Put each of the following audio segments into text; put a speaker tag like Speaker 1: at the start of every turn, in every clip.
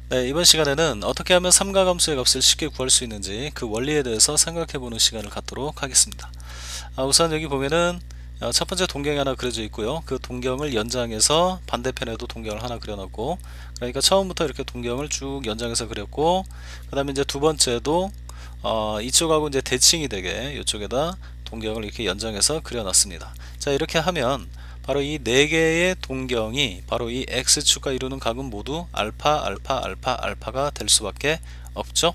Speaker 1: 네, 이번 시간에는 어떻게 하면 삼가함수의 값을 쉽게 구할 수 있는지 그 원리에 대해서 생각해보는 시간을 갖도록 하겠습니다. 우선 여기 보면은 첫 번째 동경이 하나 그려져 있고요. 그 동경을 연장해서 반대편에도 동경을 하나 그려놨고, 그러니까 처음부터 이렇게 동경을 쭉 연장해서 그렸고, 그 다음에 이제 두 번째도 이쪽하고 이제 대칭이 되게 이쪽에다 동경을 이렇게 연장해서 그려놨습니다. 자, 이렇게 하면 바로 이 네 개의 동경이 바로 이 x축과 이루는 각은 모두 알파, 알파, 알파, 알파가 될 수밖에 없죠.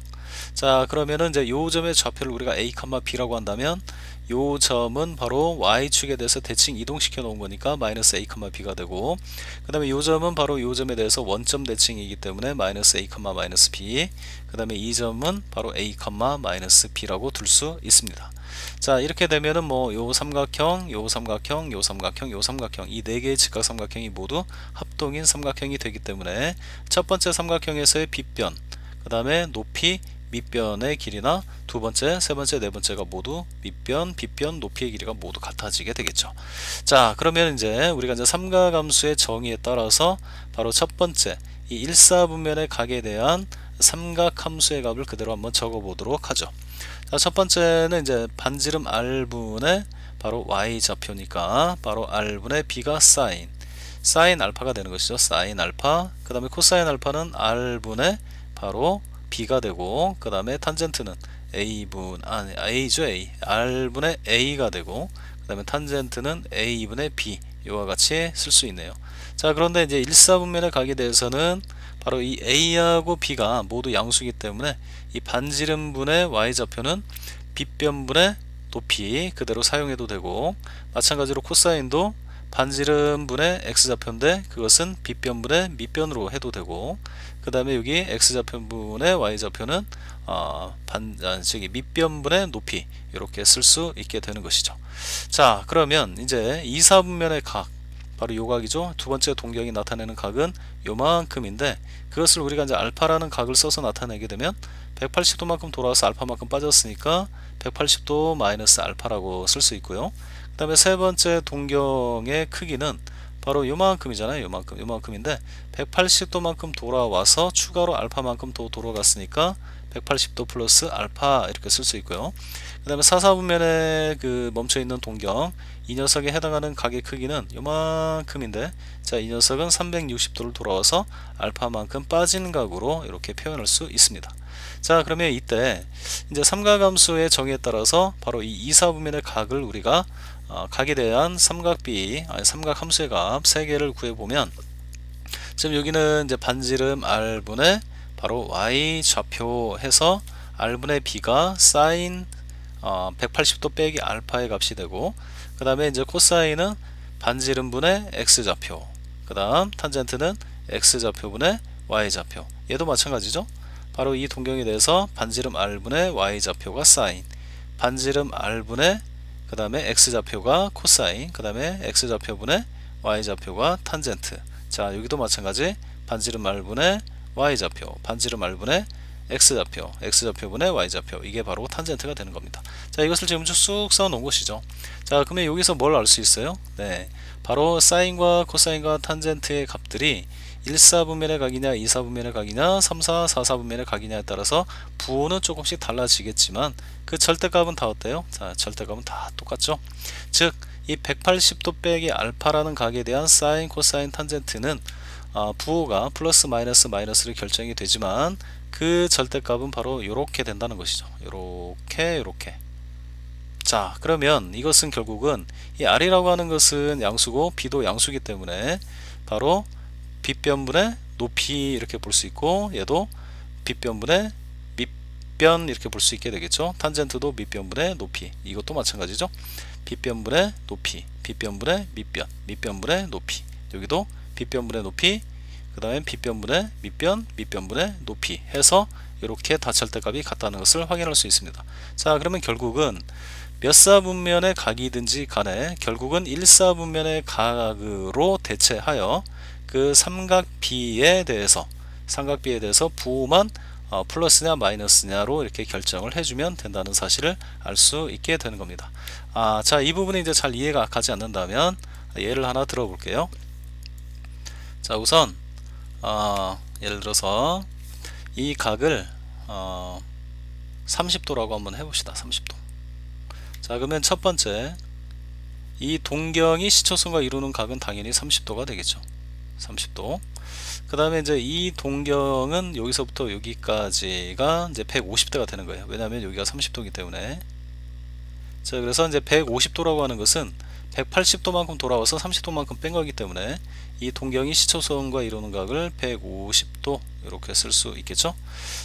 Speaker 1: 자, 그러면은 이제 요 점의 좌표를 우리가 a, b라고 한다면 요 점은 바로 y축에 대해서 대칭 이동시켜 놓은 거니까 마이너스 a, b가 되고, 그 다음에 요 점은 바로 요 점에 대해서 원점 대칭이기 때문에 마이너스 a, 마이너스 b, 그 다음에 이 점은 바로 a, 마이너스 b라고 둘 수 있습니다. 자, 이렇게 되면은 뭐 요 삼각형, 요 삼각형, 요 삼각형, 요 삼각형, 이 네 개의 직각 삼각형이 모두 합동인 삼각형이 되기 때문에 첫 번째 삼각형에서의 빗변, 그 다음에 높이, 밑변의 길이나 두 번째, 세 번째, 네 번째가 모두 밑변, 빗변, 높이의 길이가 모두 같아지게 되겠죠. 자, 그러면 이제 우리가 이제 삼각함수의 정의에 따라서 바로 첫 번째 이 일사분면의 각에 대한 삼각함수의 값을 그대로 한번 적어 보도록 하죠. 자, 첫 번째는 이제 반지름 r분의 바로 y 좌표니까 바로 r분의 b가 사인 알파가 되는 것이죠. 사인 알파. 그 다음에 코사인 알파는 r분의 바로 b가 되고, 그 다음에 탄젠트는 a죠. r분의 a가 되고, 그 다음에 탄젠트는 a분의 b, 이와 같이 쓸 수 있네요. 자, 그런데 이제 일사분면의 각에 대해서는 바로 이 a하고 b가 모두 양수이기 때문에 이 반지름분의 y좌표는 빗변분의 높이 그대로 사용해도 되고, 마찬가지로 코사인도 반지름분의 x좌표인데 그것은 빗변분의 밑변으로 해도 되고, 그 다음에 여기 x좌표분의 y좌표는 밑변분의 높이, 이렇게 쓸 수 있게 되는 것이죠. 자, 그러면 이제 이사분면의 각, 바로 요 각이죠. 두 번째 동경이 나타내는 각은 요만큼인데, 그것을 우리가 이제 알파라는 각을 써서 나타내게 되면 180도만큼 돌아와서 알파만큼 빠졌으니까 180도 마이너스 알파라고 쓸 수 있고요. 그 다음에 세 번째 동경의 크기는 바로 요만큼이잖아요. 요만큼인데 180도만큼 돌아와서 추가로 알파만큼 더 돌아갔으니까 180도 플러스 알파, 이렇게 쓸 수 있고요. 그 다음에 사사분면에 그 멈춰있는 동경, 이 녀석에 해당하는 각의 크기는 요만큼인데, 자, 이 녀석은 360도를 돌아와서 알파만큼 빠진 각으로 이렇게 표현할 수 있습니다. 자, 그러면 이때 이제 삼각함수의 정의에 따라서 바로 이 이사분면의 각을 우리가 각에 대한 삼각함수의 값 3개를 구해보면, 지금 여기는 이제 반지름 r분의 바로 y 좌표 해서 r분의 b가 사인 180도 빼기 알파의 값이 되고, 그 다음에 이제 코사인은 반지름분의 x좌표, 그 다음 탄젠트는 x좌표분의 y좌표, 얘도 마찬가지죠. 바로 이 동경에 대해서 반지름 r분의 y좌표가 사인, 반지름 r분의 그 다음에 x좌표가 코사인, 그 다음에 x좌표분의 y좌표가 탄젠트. 자, 여기도 마찬가지 반지름 r분의 y좌표, 반지름 r분의 x좌표, x좌표분의 y좌표, 이게 바로 탄젠트가 되는 겁니다. 자, 이것을 지금 쑥 써 놓은 것이죠. 자, 그러면 여기서 뭘 알 수 있어요? 네, 바로 사인과 코사인과 탄젠트의 값들이 1사분면의 각이냐 2사분면의 각이냐 3사 4사분면의 각이냐에 따라서 부호는 조금씩 달라지겠지만 그 절대값은 다 어때요? 자, 절대값은 다 똑같죠. 즉 이 180도 빼기 알파라는 각에 대한 사인, 코사인, 탄젠트는 부호가 플러스 마이너스 마이너스로 결정이 되지만 그 절대값은 바로 이렇게 된다는 것이죠. 요렇게. 자, 그러면 이것은 결국은 이 r이라고 하는 것은 양수고 b도 양수이기 때문에 바로 빗변분의 높이, 이렇게 볼 수 있고, 얘도 빗변분의 밑변, 이렇게 볼 수 있게 되겠죠. 탄젠트도 밑변분의 높이, 이것도 마찬가지죠. 빗변분의 높이, 빗변분의 밑변, 밑변분의 높이, 여기도 빗변분의 높이, 그 다음에 빗변분의 밑변, 밑변분의 높이 해서 이렇게 다 절대값이 같다는 것을 확인할 수 있습니다. 자, 그러면 결국은 몇 사분면의 각이든지 간에 결국은 1사분면의 각으로 대체하여 그 삼각비에 대해서 부호만 플러스냐 마이너스냐로 이렇게 결정을 해주면 된다는 사실을 알 수 있게 되는 겁니다. 자, 이 부분이 이제 잘 이해가 가지 않는다면 예를 하나 들어볼게요. 자, 우선 예를 들어서 이 각을 30도라고 한번 해봅시다. 30도. 자, 그러면 첫 번째, 이 동경이 시초선과 이루는 각은 당연히 30도가 되겠죠. 30도. 그 다음에 이제 이 동경은 여기서부터 여기까지가 이제 150도가 되는 거예요. 왜냐하면 여기가 30도이기 때문에. 자, 그래서 이제 150도라고 하는 것은 180도만큼 돌아와서 30도만큼 뺀 거기 때문에 이 동경이 시초선과 이루는 각을 150도 이렇게 쓸 수 있겠죠.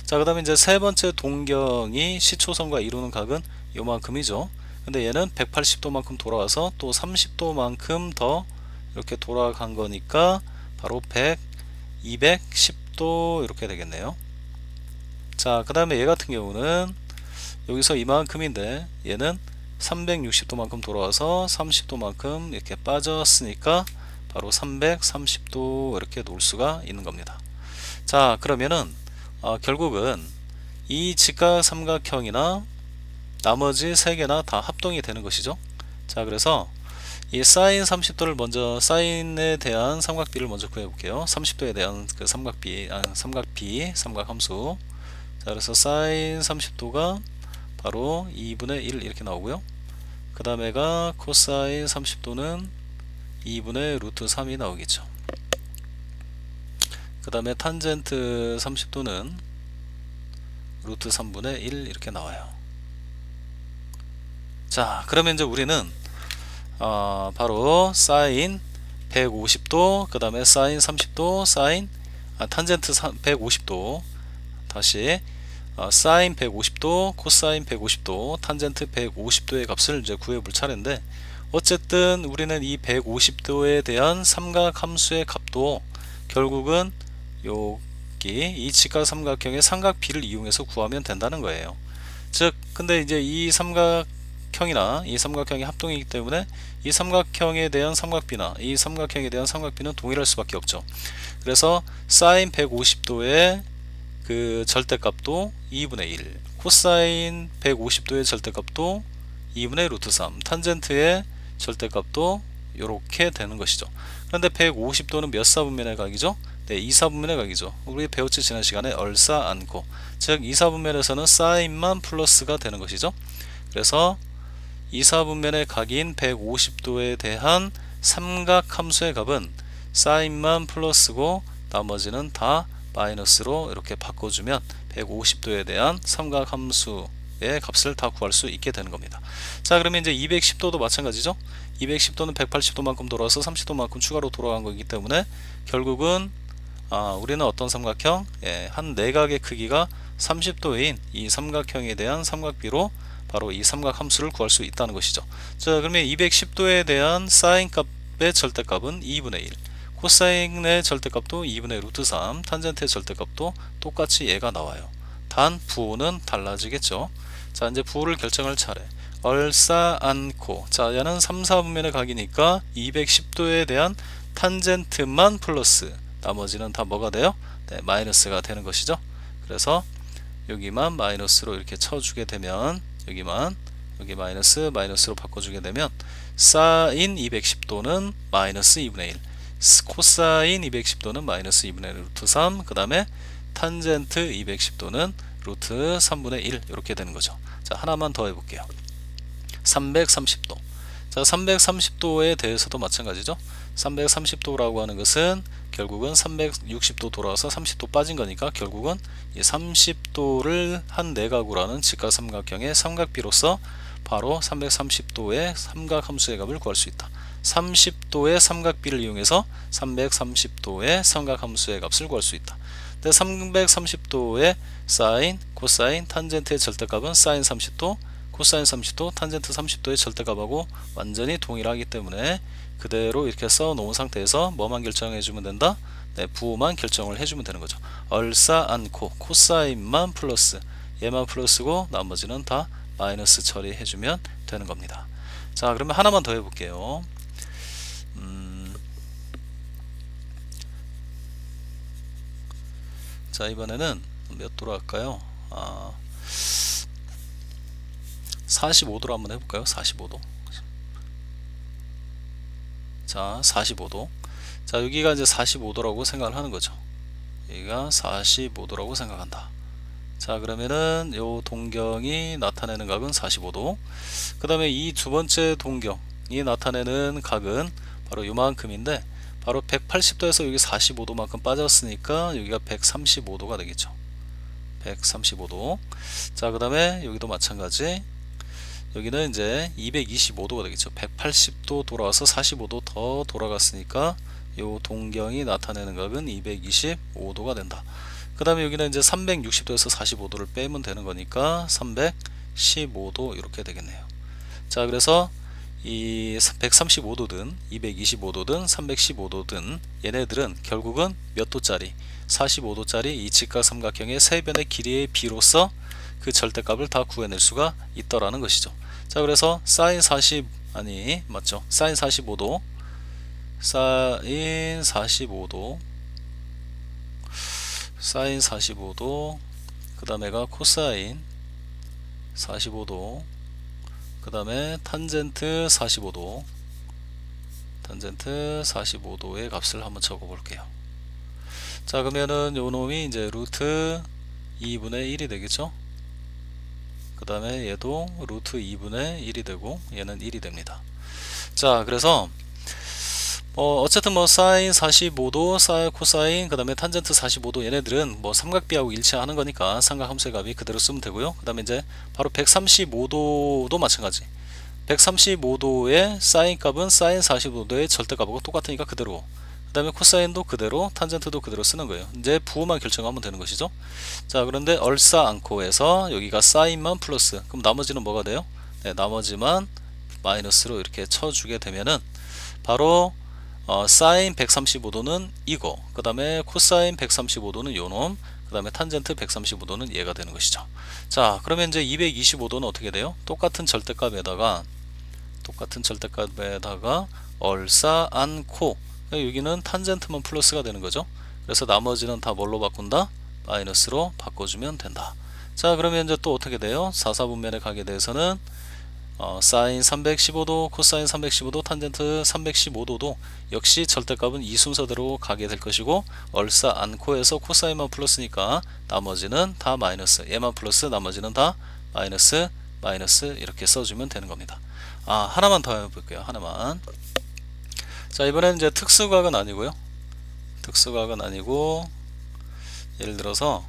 Speaker 1: 자, 그 다음에 이제 세 번째 동경이 시초선과 이루는 각은 요만큼이죠. 근데 얘는 180도만큼 돌아와서 또 30도만큼 더 이렇게 돌아간 거니까 바로 210도 이렇게 되겠네요. 자, 그 다음에 얘 같은 경우는 여기서 이만큼인데 얘는 360도만큼 돌아와서 30도만큼 이렇게 빠졌으니까 바로 330도 이렇게 놓을 수가 있는 겁니다. 자, 그러면은 결국은 이 직각삼각형이나 나머지 세 개나 다 합동이 되는 것이죠. 자, 그래서 이 사인 30도를 먼저, 사인에 대한 삼각비를 먼저 구해 볼게요. 30도에 대한 그 삼각비, 삼각함수. 자, 그래서 사인 30도가 바로 2분의 1 이렇게 나오고요. 그 다음에가 코사인 30도는 2분의 루트 3이 나오겠죠. 그 다음에 탄젠트 30도는 루트 3분의 1 이렇게 나와요. 자, 그러면 이제 우리는 바로 사인 150도, 그 다음에 사인 30도, 탄젠트 150도, 다시 사인 150도, 코사인 150도, 탄젠트 150도의 값을 이제 구해볼 차례인데, 어쨌든 우리는 이 150도에 대한 삼각함수의 값도 결국은 여기 이 직각삼각형의 삼각비를 이용해서 구하면 된다는 거예요. 즉, 근데 이제 이 삼각형이나 이 삼각형이 합동이기 때문에 이 삼각형에 대한 삼각비나 이 삼각형에 대한 삼각비는 동일할 수밖에 없죠. 그래서 사인 150도의 그 절대값도 2분의 1, 코사인 150도의 절대값도 2분의 루트 3, 탄젠트의 절대값도 이렇게 되는 것이죠. 그런데 150도는 몇 사분면의 각이죠? 네, 2사분면의 각이죠. 우리 배웠지 지난 시간에 얼싸 안고, 즉 2사분면에서는 사인만 플러스가 되는 것이죠. 그래서 2사분면의 각인 150도에 대한 삼각함수의 값은 사인만 플러스고 나머지는 다 마이너스로 이렇게 바꿔주면 150도에 대한 삼각함수의 값을 다 구할 수 있게 되는 겁니다. 자, 그러면 이제 210도도 마찬가지죠. 210도는 180도만큼 돌아서 30도만큼 추가로 돌아간 거기 때문에 결국은 우리는 어떤 삼각형? 한 내각의 크기가 30도인 이 삼각형에 대한 삼각비로 바로 이 삼각함수를 구할 수 있다는 것이죠. 자, 그러면 210도에 대한 사인 값의 절대값은 2분의 1, 코사인의 절대값도 2분의 루트 3, 탄젠트의 절대값도 똑같이 얘가 나와요. 단 부호는 달라지겠죠. 자, 이제 부호를 결정할 차례. 얼싸 안고. 자, 얘는 3, 4분면의 각이니까 210도에 대한 탄젠트만 플러스, 나머지는 다 뭐가 돼요? 네, 마이너스가 되는 것이죠. 그래서 여기만 마이너스로 이렇게 쳐주게 되면, 여기 마이너스로 바꿔주게 되면 사인 210도는 마이너스 2분의 1, 코사인 210도는 마이너스 2분의 루트 3, 그 다음에 탄젠트 210도는 루트 3분의 1 이렇게 되는 거죠. 자, 하나만 더 해볼게요. 330도. 자, 330도에 대해서도 마찬가지죠. 330도라고 하는 것은 결국은 360도 돌아와서 30도 빠진 거니까 결국은 이 30도를 한 내각으로 하는 직각삼각형의 삼각비로서 바로 330도의 삼각함수의 값을 구할 수 있다. 30도의 삼각비를 이용해서 330도의 삼각함수의 값을 구할 수 있다. 근데 330도의 사인, 코사인, 탄젠트의 절대값은 사인 30도, 코사인 30도, 탄젠트 30도의 절대값하고 완전히 동일하기 때문에 그대로 이렇게 써 놓은 상태에서 뭐만 결정해 주면 된다? 네, 부호만 결정을 해주면 되는 거죠. 얼싸 안고, 코사인만 플러스, 얘만 플러스고 나머지는 다 마이너스 처리해 주면 되는 겁니다. 자, 그러면 하나만 더 해볼게요. 자, 이번에는 몇 도로 할까요? 45도로 한번 해볼까요? 45도. 자, 45도. 자, 여기가 이제 45도라고 생각을 하는 거죠. 여기가 45도라고 생각한다. 자, 그러면은 요 동경이 나타내는 각은 45도. 그 다음에 이 두 번째 동경이 나타내는 각은 바로 요만큼인데, 바로 180도에서 여기 45도만큼 빠졌으니까 여기가 135도가 되겠죠. 135도. 자, 그 다음에 여기도 마찬가지. 여기는 이제 225도가 되겠죠. 180도 돌아와서 45도 더 돌아갔으니까 요 동경이 나타내는 각은 225도가 된다. 그 다음에 여기는 이제 360도에서 45도를 빼면 되는 거니까 315도 이렇게 되겠네요. 자, 그래서 이 135도든 225도든 315도든 얘네들은 결국은 몇 도짜리, 45도짜리 이 직각 삼각형의 세 변의 길이의 비로서 그 절대값을 다 구해낼 수가 있더라는 것이죠. 자, 그래서 사인 40 아니 맞죠? 사인 45도, 사인 45도, 사인 45도, 그 다음에가 코사인 45도, 그 다음에 탄젠트 45도, 탄젠트 45도의 값을 한번 적어 볼게요. 자, 그러면은 요 놈이 이제 루트 2분의 1이 되겠죠. 그 다음에 얘도 루트 2분의 1이 되고 얘는 1이 됩니다. 자, 그래서 어쨌든 뭐 사인 45도, 사인 코사인, 그 다음에 탄젠트 45도 얘네들은 뭐 삼각비하고 일치하는 거니까 삼각함수의 값이 그대로 쓰면 되고요. 그 다음에 이제 바로 135도도 마찬가지. 135도의 사인 값은 사인 45도의 절대값하고 똑같으니까 그대로. 그 다음에 코사인도 그대로, 탄젠트도 그대로 쓰는 거예요. 이제 부호만 결정하면 되는 것이죠. 자, 그런데 얼싸 않고 해서 여기가 사인만 플러스, 그럼 나머지는 뭐가 돼요? 네, 나머지만 마이너스로 이렇게 쳐주게 되면은 바로 사인 135도는 이거, 그 다음에 코사인 135도는 요놈, 그 다음에 탄젠트 135도는 얘가 되는 것이죠. 자, 그러면 이제 225도는 어떻게 돼요? 똑같은 절대값에다가 얼싸 않고 여기는 탄젠트만 플러스가 되는 거죠. 그래서 나머지는 다 뭘로 바꾼다? 마이너스로 바꿔주면 된다. 자, 그러면 이제 또 어떻게 돼요? 4사분면의 각에 대해서는 사인 315도, 코사인 315도, 탄젠트 315도도 역시 절대값은 이 순서대로 가게 될 것이고, 얼싸 않고 해서 코사인만 플러스니까 나머지는 다 마이너스, 얘만 플러스, 나머지는 다 마이너스, 마이너스 이렇게 써주면 되는 겁니다. 하나만 더 해볼게요. 하나만. 자, 이번에는 이제 특수각은 아니고요. 특수각은 아니고 예를 들어서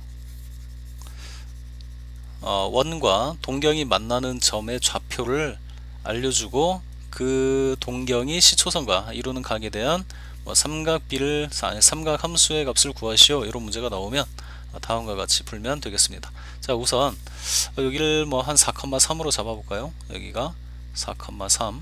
Speaker 1: 원과 동경이 만나는 점의 좌표를 알려주고 그 동경이 시초선과 이루는 각에 대한 삼각함수의 값을 구하시오, 이런 문제가 나오면 다음과 같이 풀면 되겠습니다. 자, 우선 여기를 한 4,3으로 잡아볼까요? 여기가 4,3.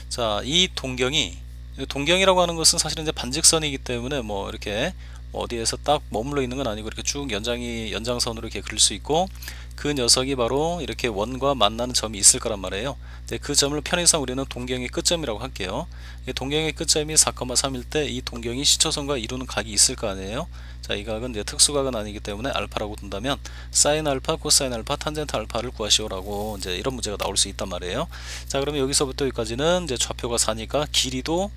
Speaker 1: 자, 이 동경이라고 하는 것은 사실은 이제 반직선이기 때문에 이렇게 어디에서 딱 머물러 있는 건 아니고 이렇게 쭉 연장선으로 이렇게 그릴 수 있고, 그 녀석이 바로 이렇게 원과 만나는 점이 있을 거란 말이에요. 그 점을 편의상 우리는 동경의 끝점이라고 할게요. 이 동경의 끝점이 4,3일 때 이 동경이 시초선과 이루는 각이 있을 거 아니에요. 자, 이 각은 이제 특수각은 아니기 때문에 알파라고 둔다면 사인 알파, 코사인 알파, 탄젠트 알파를 구하시오라고 이제 이런 문제가 나올 수 있단 말이에요. 자, 그러면 여기서부터 여기까지는 이제 좌표가 4니까 길이도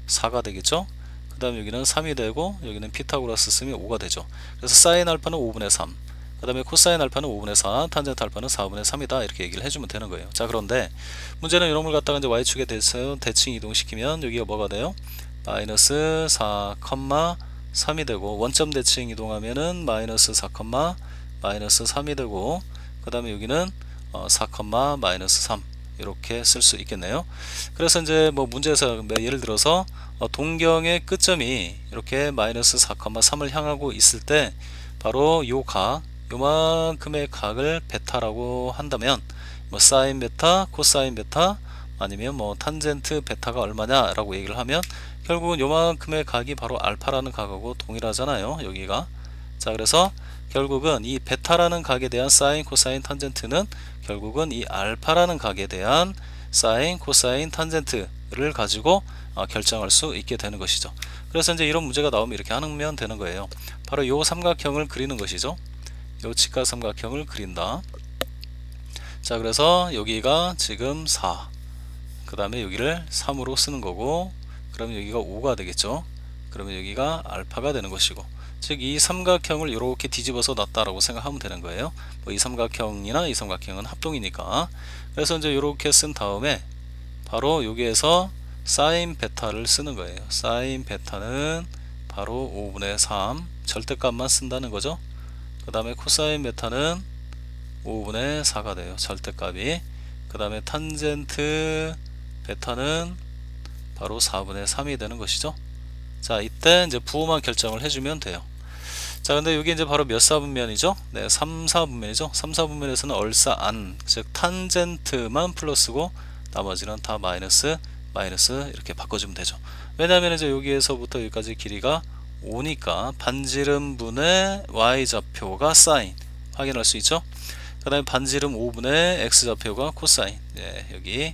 Speaker 1: 4가 되겠죠. 그 다음에 여기는 3이 되고 여기는 피타고라스 쓰면 5가 되죠. 그래서 사인 알파는 5분의 3, 그 다음에 코사인 알파는 5분의 4, 탄젠트 알파는 4분의 3이다 이렇게 얘기를 해주면 되는 거예요. 자, 그런데 문제는 이런 걸 갖다가 이제 y축에 대해서 대칭 이동시키면 여기가 뭐가 돼요? 마이너스 4,3이 되고, 원점 대칭 이동하면은 마이너스 4, 마이너스 3이 되고, 그 다음에 여기는 4, 마이너스 3 이렇게 쓸 수 있겠네요. 그래서 이제 문제에서 예를 들어서 동경의 끝점이 이렇게 마이너스 4,3을 향하고 있을 때 바로 요 각, 요만큼의 각을 베타라고 한다면 사인 베타, 코사인 베타 아니면 탄젠트 베타가 얼마냐 라고 얘기를 하면 결국은 요만큼의 각이 바로 알파라는 각하고 동일하잖아요, 여기가. 자, 그래서 결국은 이 베타라는 각에 대한 사인, 코사인, 탄젠트는 결국은 이 알파라는 각에 대한 사인, 코사인, 탄젠트를 가지고 결정할 수 있게 되는 것이죠. 그래서 이제 이런 문제가 나오면 이렇게 하면 되는 거예요. 바로 요 삼각형을 그리는 것이죠. 요 직각 삼각형을 그린다. 자, 그래서 여기가 지금 4, 그 다음에 여기를 3으로 쓰는 거고, 그러면 여기가 5가 되겠죠. 그러면 여기가 알파가 되는 것이고, 즉 이 삼각형을 이렇게 뒤집어서 놨다라고 생각하면 되는 거예요. 뭐 이 삼각형이나 이 삼각형은 합동이니까. 그래서 이제 이렇게 쓴 다음에 바로 여기에서 사인 베타를 쓰는 거예요. 사인 베타는 바로 5분의 3 절대값만 쓴다는 거죠. 그 다음에 코사인 베타는 5분의 4가 돼요. 절대값이. 그 다음에 탄젠트 베타는 바로 4분의 3이 되는 것이죠. 자, 이때 이제 부호만 결정을 해주면 돼요. 자, 근데 여기 이제 바로 몇 사분면이죠? 네, 3, 4분면이죠. 3, 4분면에서는 얼싸 안, 즉 탄젠트만 플러스고 나머지는 다 마이너스, 마이너스 이렇게 바꿔주면 되죠. 왜냐하면 이제 여기에서부터 여기까지 길이가 5니까 반지름 분의 y좌표가 사인 확인할 수 있죠. 그 다음에 반지름 5분의 x좌표가 코사인. 예, 여기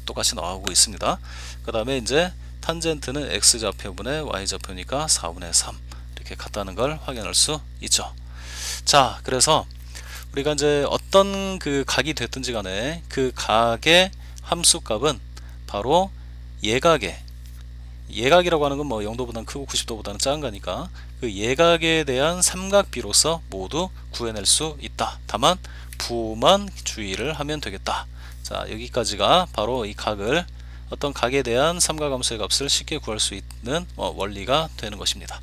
Speaker 1: 똑같이 나오고 있습니다. 그 다음에 이제 탄젠트는 x좌표분의 y좌표니까 4분의 3 이렇게 같다는 걸 확인할 수 있죠. 자, 그래서 우리가 이제 어떤 그 각이 됐든지 간에 그 각의 함수값은 바로 예각이라고 하는 건 뭐 0도보다는 크고 90도보다는 작은 거니까 그 예각에 대한 삼각비로서 모두 구해낼 수 있다. 다만 부호만 주의를 하면 되겠다. 자, 여기까지가 바로 이 각을 어떤 각에 대한 삼각함수의 값을 쉽게 구할 수 있는 원리가 되는 것입니다.